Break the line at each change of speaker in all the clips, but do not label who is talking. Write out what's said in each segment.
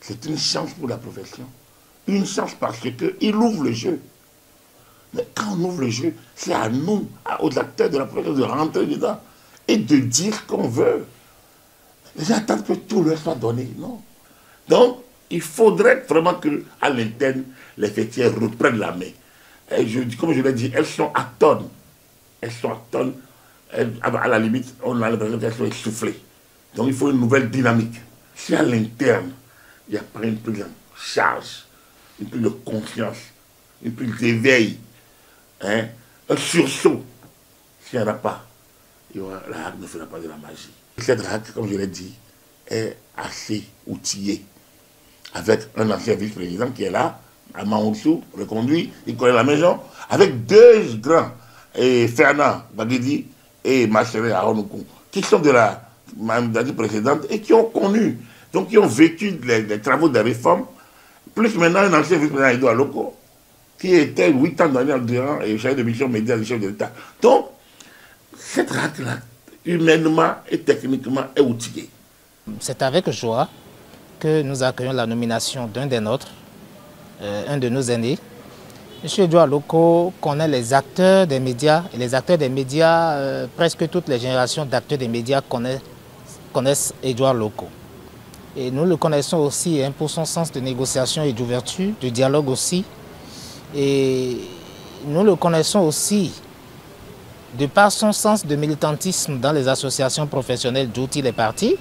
c'est une chance pour la profession. Une chance parce qu'il ouvre le jeu. Mais quand on ouvre le jeu, c'est à nous, aux acteurs de la profession, de rentrer dedans et de dire ce qu'on veut. Les gens attendent que tout leur soit donné, non. Donc, il faudrait vraiment qu'à l'interne, les fêtières reprennent la main. Et comme je l'ai dit, elles sont à tonnes. Elles sont à tonnes. À la limite, on a l'impression qu'elles sont essoufflées. Donc, il faut une nouvelle dynamique. Si à l'interne, il n'y a pas une plus de charge, une plus de confiance, une plus d'éveil, un sursaut, s'il n'y en a pas, la HAC ne fera pas de la magie. Cette HAC, comme je l'ai dit, est assez outillée. Avec un ancien vice-président qui est là, à Maoussou, reconduit, il connaît la maison, avec deux grands, Fernand Baguedi et Machere Aronoukou, qui sont de la mandature précédente et qui ont connu, donc qui ont vécu les travaux de réforme, plus maintenant un ancien vice-président Edouard Loko, qui était 8 ans durant et chef de mission média du chef de l'État. Donc, cette RAC-là, humainement et techniquement, est outillée.
C'est avec joie que nous accueillons la nomination d'un des nôtres, un de nos aînés. M. Edouard Loko connaît les acteurs des médias, et les acteurs des médias, presque toutes les générations d'acteurs des médias connaissent Edouard Loko. Et nous le connaissons aussi pour son sens de négociation et d'ouverture, de dialogue aussi. Et nous le connaissons aussi de par son sens de militantisme dans les associations professionnelles d'où il est parti.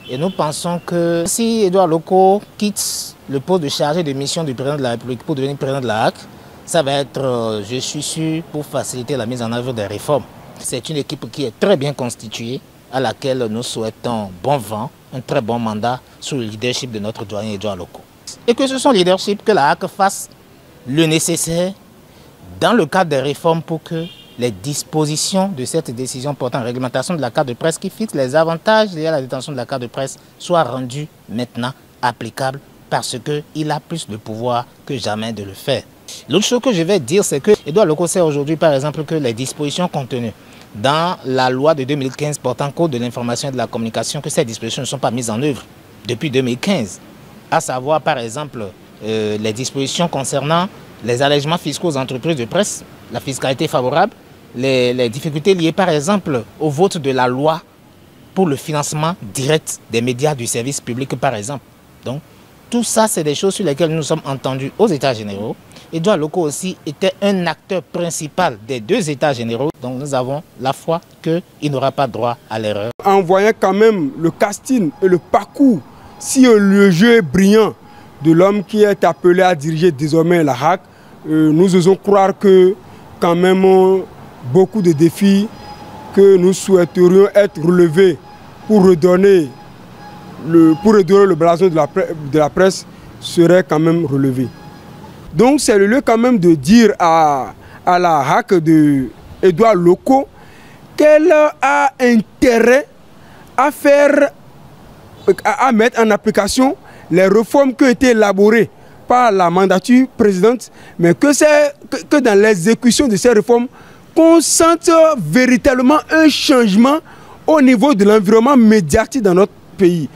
Et nous pensons que si Edouard Loko quitte le poste de chargé de mission du président de la République pour devenir président de la HAC, ça va être, je suis sûr, pour faciliter la mise en œuvre des réformes. C'est une équipe qui est très bien constituée, à laquelle nous souhaitons bon vent, un très bon mandat sous le leadership de notre doyen Edouard Loko. Et que ce soit le leadership, que la HAC fasse le nécessaire dans le cadre des réformes pour que les dispositions de cette décision portant réglementation de la carte de presse qui fixe les avantages liés à la détention de la carte de presse soient rendues maintenant applicables parce qu'il a plus de pouvoir que jamais de le faire. L'autre chose que je vais dire, c'est que Edouard Loko sait aujourd'hui par exemple que les dispositions contenues dans la loi de 2015 portant code de l'information et de la communication, que ces dispositions ne sont pas mises en œuvre depuis 2015. À savoir par exemple les dispositions concernant les allègements fiscaux aux entreprises de presse, la fiscalité favorable, les difficultés liées par exemple au vote de la loi pour le financement direct des médias du service public par exemple. Donc tout ça c'est des choses sur lesquelles nous sommes entendus aux États généraux. Edouard Loko aussi était un acteur principal des deux États généraux. Donc nous avons la foi qu'il n'aura pas droit à l'erreur.
En voyant quand même le casting et le parcours, si le jeu est brillant de l'homme qui est appelé à diriger désormais la HAC, nous osons croire que quand même beaucoup de défis que nous souhaiterions être relevés pour redonner le blason de la presse seraient quand même relevés. Donc c'est le lieu quand même de dire à la HAC de Edouard Loko qu'elle a intérêt à mettre en application les réformes qui ont été élaborées par la mandature présidente, mais que dans l'exécution de ces réformes, qu'on sente véritablement un changement au niveau de l'environnement médiatique dans notre pays.